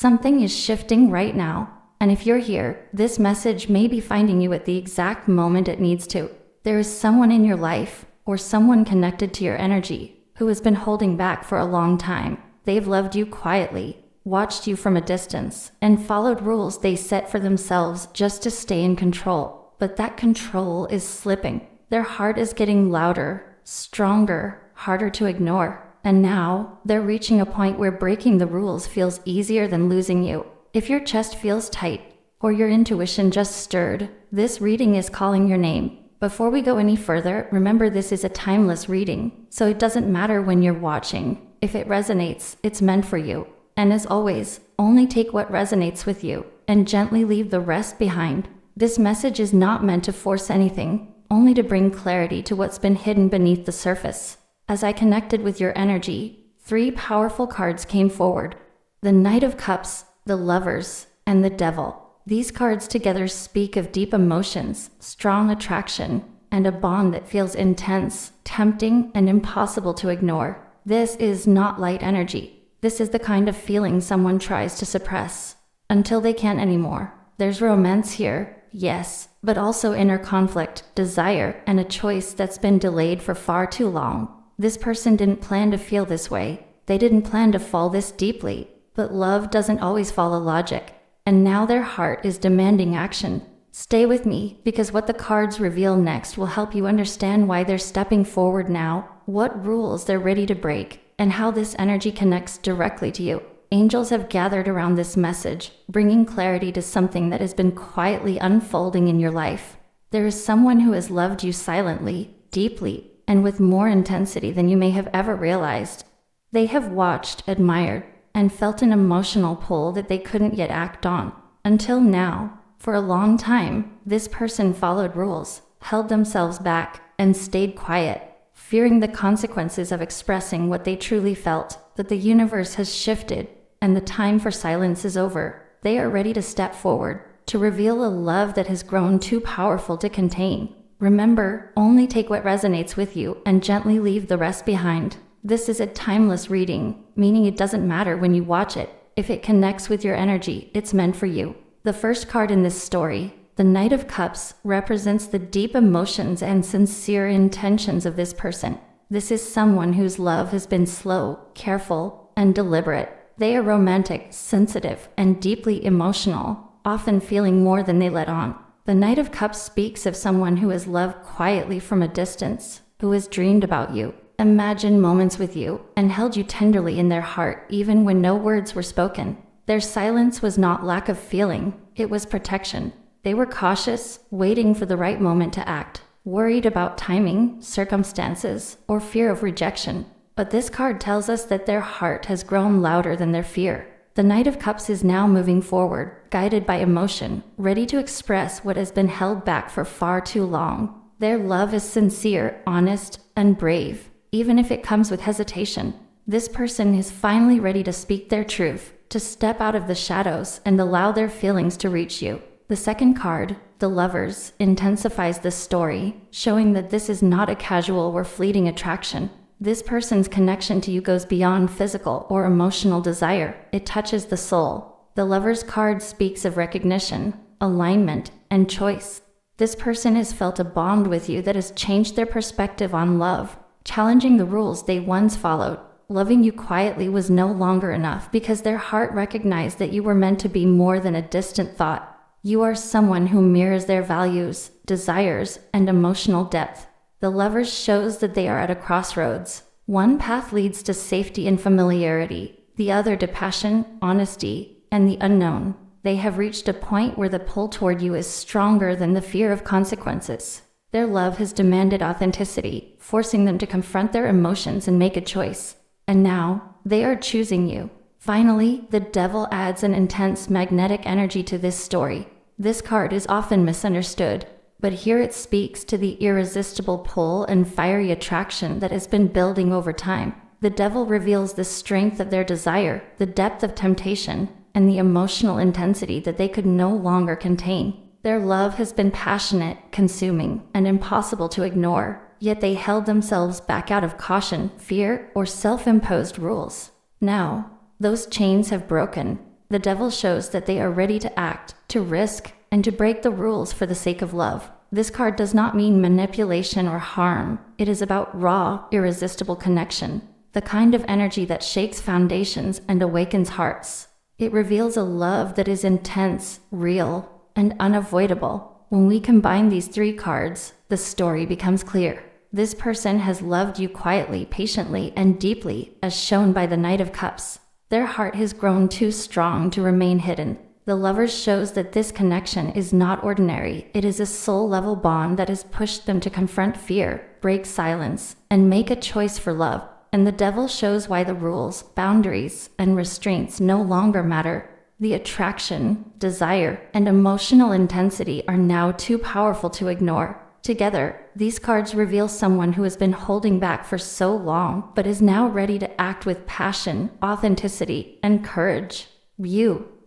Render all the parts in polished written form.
Something is shifting right now, and if you're here, this message may be finding you at the exact moment it needs to. There is someone in your life, or someone connected to your energy, who has been holding back for a long time. They've loved you quietly, watched you from a distance, and followed rules they set for themselves just to stay in control. But that control is slipping. Their heart is getting louder, stronger, harder to ignore. And now, they're reaching a point where breaking the rules feels easier than losing you. If your chest feels tight, or your intuition just stirred, this reading is calling your name. Before we go any further, remember this is a timeless reading, so it doesn't matter when you're watching. If it resonates, it's meant for you. And as always, only take what resonates with you, and gently leave the rest behind. This message is not meant to force anything, only to bring clarity to what's been hidden beneath the surface. As I connected with your energy, 3 powerful cards came forward. The Knight of Cups, the Lovers, and the Devil. These cards together speak of deep emotions, strong attraction, and a bond that feels intense, tempting, and impossible to ignore. This is not light energy. This is the kind of feeling someone tries to suppress until they can't anymore. There's romance here, yes, but also inner conflict, desire, and a choice that's been delayed for far too long. This person didn't plan to feel this way. They didn't plan to fall this deeply. But love doesn't always follow logic. And now their heart is demanding action. Stay with me, because what the cards reveal next will help you understand why they're stepping forward now, what rules they're ready to break, and how this energy connects directly to you. Angels have gathered around this message, bringing clarity to something that has been quietly unfolding in your life. There is someone who has loved you silently, deeply, and with more intensity than you may have ever realized. They have watched, admired, and felt an emotional pull that they couldn't yet act on. Until now, for a long time, this person followed rules, held themselves back, and stayed quiet, fearing the consequences of expressing what they truly felt. But the universe has shifted, and the time for silence is over. They are ready to step forward, to reveal a love that has grown too powerful to contain. Remember, only take what resonates with you and gently leave the rest behind. This is a timeless reading, meaning it doesn't matter when you watch it. If it connects with your energy, it's meant for you. The first card in this story, the Knight of Cups, represents the deep emotions and sincere intentions of this person. This is someone whose love has been slow, careful, and deliberate. They are romantic, sensitive, and deeply emotional, often feeling more than they let on. The Knight of Cups speaks of someone who has loved quietly from a distance, who has dreamed about you, imagined moments with you, and held you tenderly in their heart even when no words were spoken. Their silence was not lack of feeling, it was protection. They were cautious, waiting for the right moment to act, worried about timing, circumstances, or fear of rejection. But this card tells us that their heart has grown louder than their fear. The Knight of Cups is now moving forward, guided by emotion, ready to express what has been held back for far too long. Their love is sincere, honest, and brave, even if it comes with hesitation. This person is finally ready to speak their truth, to step out of the shadows and allow their feelings to reach you. The second card, the Lovers, intensifies this story, showing that this is not a casual or fleeting attraction. This person's connection to you goes beyond physical or emotional desire. It touches the soul. The Lover's card speaks of recognition, alignment, and choice. This person has felt a bond with you that has changed their perspective on love, challenging the rules they once followed. Loving you quietly was no longer enough because their heart recognized that you were meant to be more than a distant thought. You are someone who mirrors their values, desires, and emotional depth. The Lovers shows that they are at a crossroads. One path leads to safety and familiarity, the other to passion, honesty, and the unknown. They have reached a point where the pull toward you is stronger than the fear of consequences. Their love has demanded authenticity, forcing them to confront their emotions and make a choice. And now, they are choosing you. Finally, the Devil adds an intense magnetic energy to this story. This card is often misunderstood, but here it speaks to the irresistible pull and fiery attraction that has been building over time. The Devil reveals the strength of their desire, the depth of temptation, and the emotional intensity that they could no longer contain. Their love has been passionate, consuming, and impossible to ignore, yet they held themselves back out of caution, fear, or self-imposed rules. Now, those chains have broken. The devil shows that they are ready to act, to risk, and to break the rules for the sake of love. This card does not mean manipulation or harm. It is about raw, irresistible connection, the kind of energy that shakes foundations and awakens hearts. It reveals a love that is intense, real, and unavoidable. When we combine these three cards, the story becomes clear. This person has loved you quietly, patiently, and deeply, as shown by the Knight of Cups. Their heart has grown too strong to remain hidden. The Lovers shows that this connection is not ordinary. It is a soul-level bond that has pushed them to confront fear, break silence, and make a choice for love. And the Devil shows why the rules, boundaries, and restraints no longer matter. The attraction, desire, and emotional intensity are now too powerful to ignore. Together, these cards reveal someone who has been holding back for so long, but is now ready to act with passion, authenticity, and courage.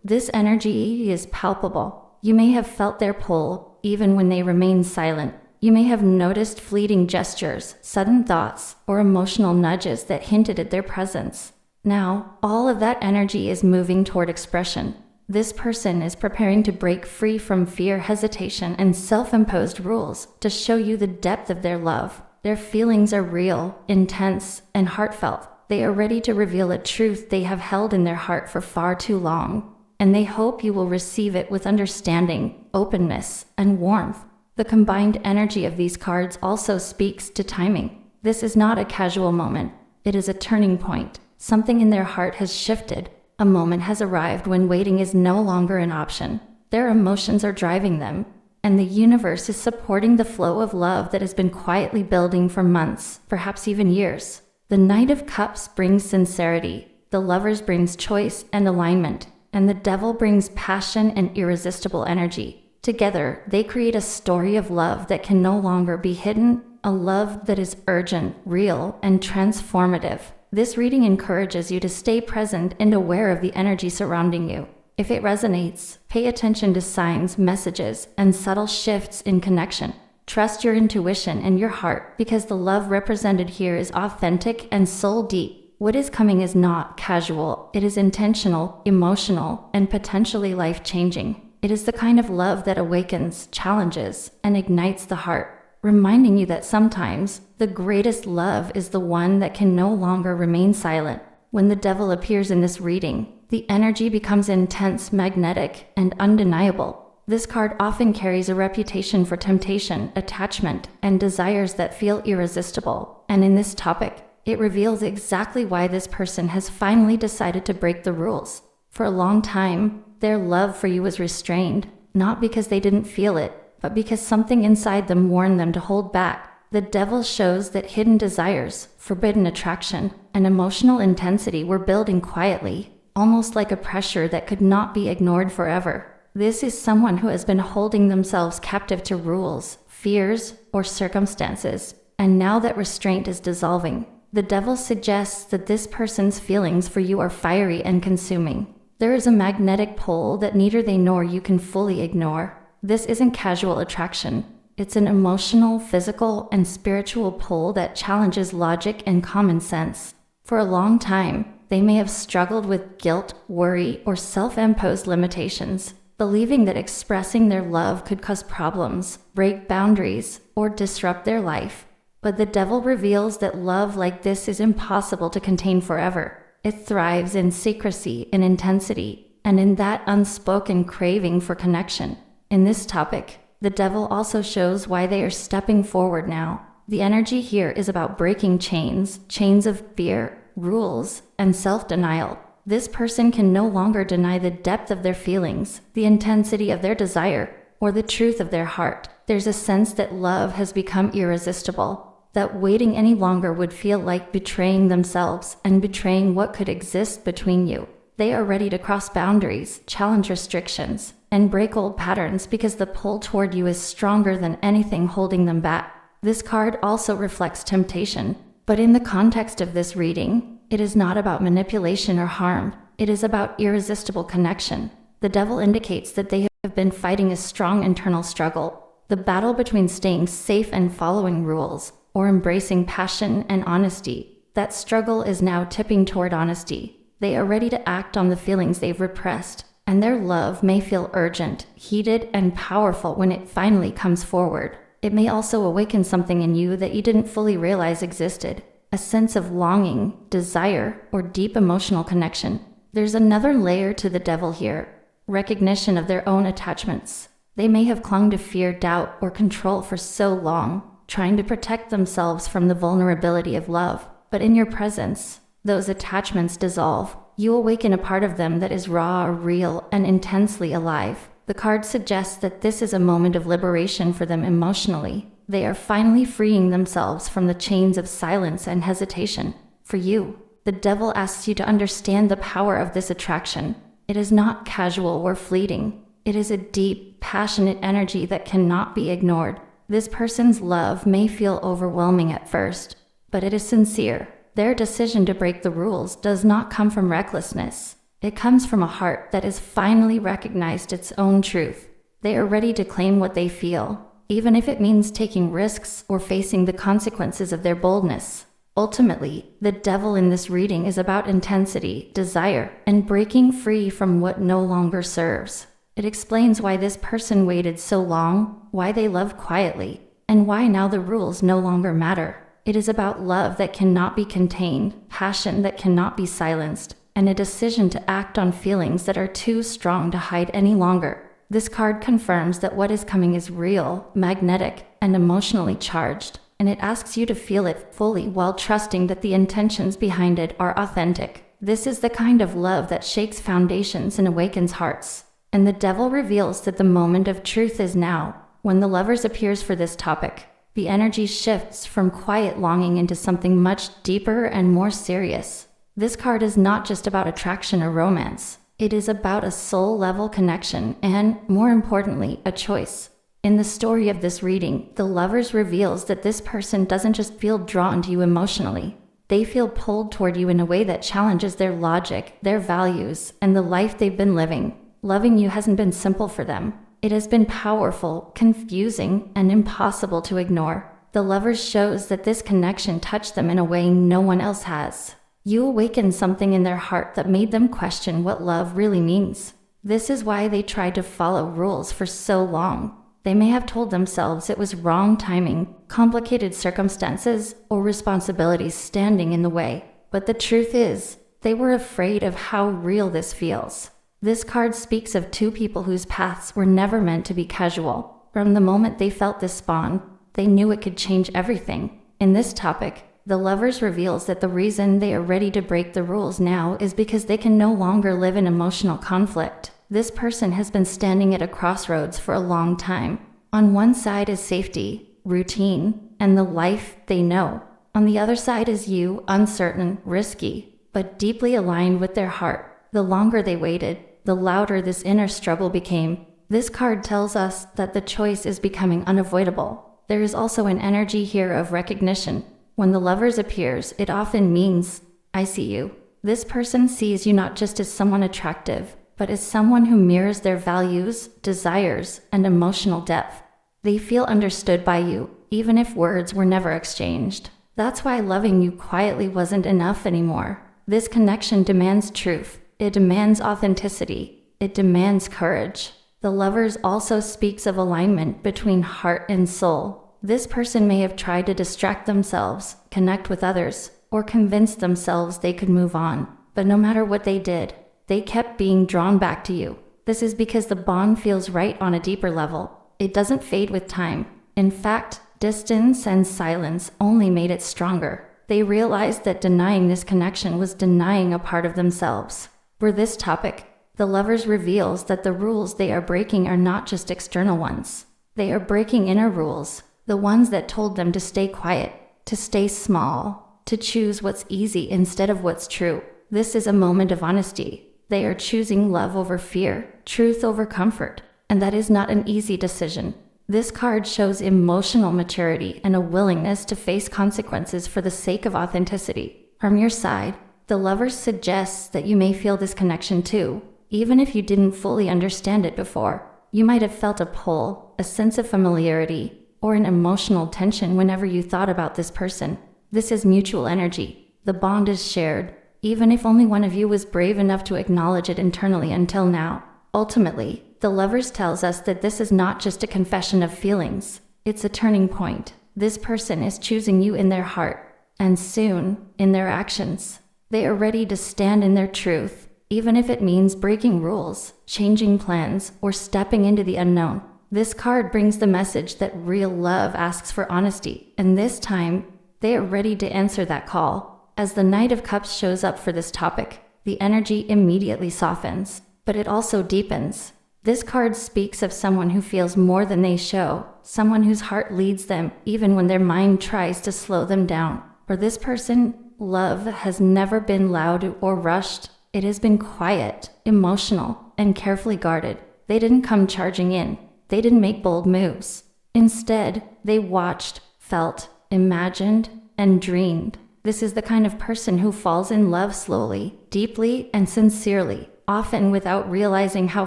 This energy is palpable. You may have felt their pull, even when they remain silent. You may have noticed fleeting gestures, sudden thoughts, or emotional nudges that hinted at their presence. Now, all of that energy is moving toward expression. This person is preparing to break free from fear, hesitation, and self-imposed rules to show you the depth of their love. Their feelings are real, intense, and heartfelt. They are ready to reveal a truth they have held in their heart for far too long, and they hope you will receive it with understanding, openness, and warmth. The combined energy of these cards also speaks to timing. This is not a casual moment. It is a turning point. Something in their heart has shifted. A moment has arrived when waiting is no longer an option. Their emotions are driving them, and the universe is supporting the flow of love that has been quietly building for months, perhaps even years. The Knight of Cups brings sincerity, the Lovers brings choice and alignment, and the Devil brings passion and irresistible energy. Together, they create a story of love that can no longer be hidden, a love that is urgent, real, and transformative. This reading encourages you to stay present and aware of the energy surrounding you. If it resonates, pay attention to signs, messages, and subtle shifts in connection. Trust your intuition and your heart, because the love represented here is authentic and soul-deep. What is coming is not casual. It is intentional, emotional, and potentially life-changing. It is the kind of love that awakens, challenges, and ignites the heart, reminding you that sometimes the greatest love is the one that can no longer remain silent. When the Devil appears in this reading, the energy becomes intense, magnetic, and undeniable. This card often carries a reputation for temptation, attachment, and desires that feel irresistible. And in this topic, it reveals exactly why this person has finally decided to break the rules. For a long time, their love for you was restrained, not because they didn't feel it, but because something inside them warned them to hold back. The Devil shows that hidden desires, forbidden attraction, and emotional intensity were building quietly, almost like a pressure that could not be ignored forever. This is someone who has been holding themselves captive to rules, fears, or circumstances, and now that restraint is dissolving, the Devil suggests that this person's feelings for you are fiery and consuming. There is a magnetic pull that neither they nor you can fully ignore. This isn't casual attraction. It's an emotional, physical, and spiritual pull that challenges logic and common sense. For a long time, they may have struggled with guilt, worry, or self-imposed limitations, believing that expressing their love could cause problems, break boundaries, or disrupt their life. But the Devil reveals that love like this is impossible to contain forever. It thrives in secrecy, in intensity, and in that unspoken craving for connection. In this topic, the Devil also shows why they are stepping forward now. The energy here is about breaking chains of fear, rules, and self-denial. This person can no longer deny the depth of their feelings, the intensity of their desire, or the truth of their heart. There's a sense that love has become irresistible, that waiting any longer would feel like betraying themselves and betraying what could exist between you. They are ready to cross boundaries, challenge restrictions, and break old patterns because the pull toward you is stronger than anything holding them back. This card also reflects temptation, but in the context of this reading, it is not about manipulation or harm. It is about irresistible connection. The Devil indicates that they have been fighting a strong internal struggle, the battle between staying safe and following rules, or embracing passion and honesty. That struggle is now tipping toward honesty. They are ready to act on the feelings they've repressed, and their love may feel urgent, heated, and powerful when it finally comes forward. It may also awaken something in you that you didn't fully realize existed, a sense of longing, desire, or deep emotional connection. There's another layer to the devil here: recognition of their own attachments. They may have clung to fear, doubt, or control for so long, trying to protect themselves from the vulnerability of love. But in your presence, those attachments dissolve. You awaken a part of them that is raw, real, and intensely alive. The card suggests that this is a moment of liberation for them emotionally. They are finally freeing themselves from the chains of silence and hesitation. For you, the devil asks you to understand the power of this attraction. It is not casual or fleeting. It is a deep, passionate energy that cannot be ignored. This person's love may feel overwhelming at first, but it is sincere. Their decision to break the rules does not come from recklessness. It comes from a heart that has finally recognized its own truth. They are ready to claim what they feel, even if it means taking risks or facing the consequences of their boldness. Ultimately, the devil in this reading is about intensity, desire, and breaking free from what no longer serves. It explains why this person waited so long, why they love quietly, and why now the rules no longer matter. It is about love that cannot be contained, passion that cannot be silenced, and a decision to act on feelings that are too strong to hide any longer. This card confirms that what is coming is real, magnetic, and emotionally charged, and it asks you to feel it fully while trusting that the intentions behind it are authentic. This is the kind of love that shakes foundations and awakens hearts. And the devil reveals that the moment of truth is now. When the lovers appears for this topic, the energy shifts from quiet longing into something much deeper and more serious. This card is not just about attraction or romance. It is about a soul-level connection and, more importantly, a choice. In the story of this reading, the lovers reveals that this person doesn't just feel drawn to you emotionally. They feel pulled toward you in a way that challenges their logic, their values, and the life they've been living. Loving you hasn't been simple for them. It has been powerful, confusing, and impossible to ignore. The lovers shows that this connection touched them in a way no one else has. You awakened something in their heart that made them question what love really means. This is why they tried to follow rules for so long. They may have told themselves it was wrong timing, complicated circumstances, or responsibilities standing in the way. But the truth is, they were afraid of how real this feels. This card speaks of two people whose paths were never meant to be casual. From the moment they felt this bond, they knew it could change everything. In this topic, the lovers reveals that the reason they are ready to break the rules now is because they can no longer live in emotional conflict. This person has been standing at a crossroads for a long time. On one side is safety, routine, and the life they know. On the other side is you, uncertain, risky, but deeply aligned with their heart. The longer they waited, the louder this inner struggle became. This card tells us that the choice is becoming unavoidable. There is also an energy here of recognition. When the lovers appears, it often means, I see you. This person sees you not just as someone attractive, but as someone who mirrors their values, desires, and emotional depth. They feel understood by you, even if words were never exchanged. That's why loving you quietly wasn't enough anymore. This connection demands truth. It demands authenticity. It demands courage. The lovers also speaks of alignment between heart and soul. This person may have tried to distract themselves, connect with others, or convince themselves they could move on. But no matter what they did, they kept being drawn back to you. This is because the bond feels right on a deeper level. It doesn't fade with time. In fact, distance and silence only made it stronger. They realized that denying this connection was denying a part of themselves. For this topic, the lovers reveals that the rules they are breaking are not just external ones. They are breaking inner rules, the ones that told them to stay quiet, to stay small, to choose what's easy instead of what's true. This is a moment of honesty. They are choosing love over fear, truth over comfort, and that is not an easy decision. This card shows emotional maturity and a willingness to face consequences for the sake of authenticity. From your side, the lovers suggests that you may feel this connection too. Even if you didn't fully understand it before, you might have felt a pull, a sense of familiarity, or an emotional tension whenever you thought about this person. This is mutual energy. The bond is shared. even if only one of you was brave enough to acknowledge it internally until now. Ultimately, the Lovers tells us that this is not just a confession of feelings, it's a turning point. This person is choosing you in their heart, and soon, in their actions. They are ready to stand in their truth, even if it means breaking rules, changing plans, or stepping into the unknown. This card brings the message that real love asks for honesty, and this time, they are ready to answer that call. As the Knight of Cups shows up for this topic, the energy immediately softens, but it also deepens. This card speaks of someone who feels more than they show, someone whose heart leads them even when their mind tries to slow them down. For this person, love has never been loud or rushed. It has been quiet, emotional, and carefully guarded. They didn't come charging in. They didn't make bold moves. Instead, they watched, felt, imagined, and dreamed. This is the kind of person who falls in love slowly, deeply, and sincerely, often without realizing how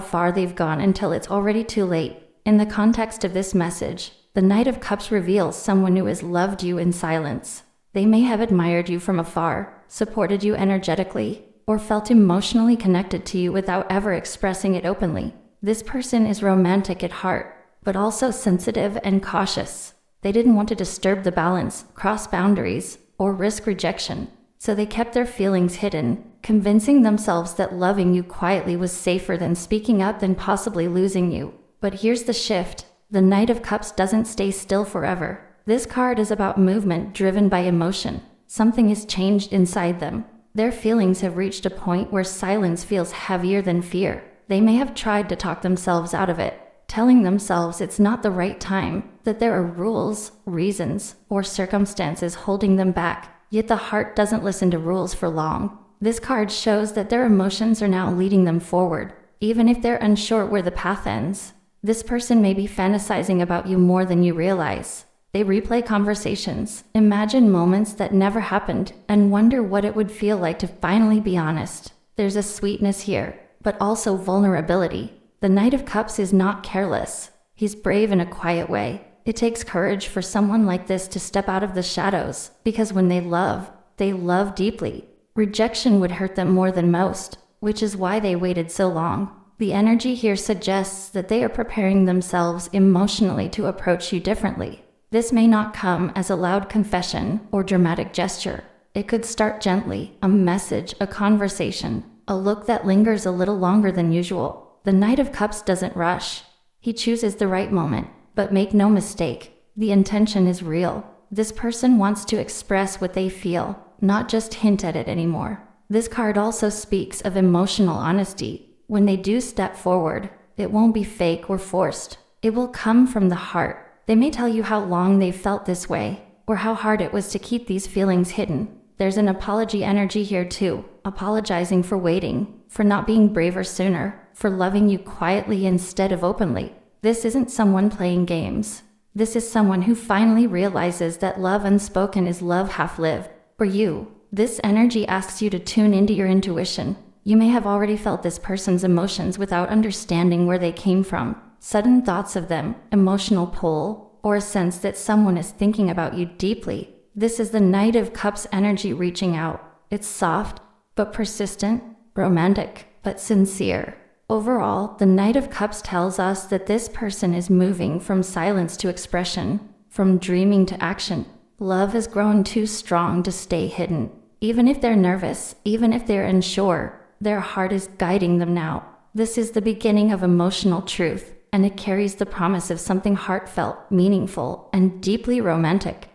far they've gone until it's already too late. In the context of this message, the Knight of Cups reveals someone who has loved you in silence. They may have admired you from afar, supported you energetically, or felt emotionally connected to you without ever expressing it openly. This person is romantic at heart, but also sensitive and cautious. They didn't want to disturb the balance, cross boundaries, or risk rejection, so they kept their feelings hidden, convincing themselves that loving you quietly was safer than speaking up than possibly losing you. But here's the shift. The Knight of Cups doesn't stay still forever. This card is about movement driven by emotion. Something has changed inside them. Their feelings have reached a point where silence feels heavier than fear. They may have tried to talk themselves out of it, telling themselves it's not the right time, that there are rules, reasons, or circumstances holding them back. Yet the heart doesn't listen to rules for long. This card shows that their emotions are now leading them forward, even if they're unsure where the path ends. This person may be fantasizing about you more than you realize. They replay conversations, imagine moments that never happened, and wonder what it would feel like to finally be honest. There's a sweetness here, but also vulnerability. The Knight of Cups is not careless. He's brave in a quiet way. It takes courage for someone like this to step out of the shadows, because when they love deeply. Rejection would hurt them more than most, which is why they waited so long. The energy here suggests that they are preparing themselves emotionally to approach you differently. This may not come as a loud confession or dramatic gesture. It could start gently, a message, a conversation, a look that lingers a little longer than usual. The Knight of Cups doesn't rush. He chooses the right moment, but make no mistake, the intention is real. This person wants to express what they feel, not just hint at it anymore. This card also speaks of emotional honesty. When they do step forward, it won't be fake or forced. It will come from the heart. They may tell you how long they've felt this way, or how hard it was to keep these feelings hidden. There's an apology energy here too, apologizing for waiting, for not being braver sooner, for loving you quietly instead of openly. This isn't someone playing games. This is someone who finally realizes that love unspoken is love half-lived. For you, this energy asks you to tune into your intuition. You may have already felt this person's emotions without understanding where they came from. Sudden thoughts of them, emotional pull, or a sense that someone is thinking about you deeply. This is the Knight of Cups energy reaching out. It's soft, but persistent, romantic, but sincere. Overall, the Knight of Cups tells us that this person is moving from silence to expression, from dreaming to action. Love has grown too strong to stay hidden. Even if they're nervous, even if they're unsure, their heart is guiding them now. This is the beginning of emotional truth, and it carries the promise of something heartfelt, meaningful, and deeply romantic.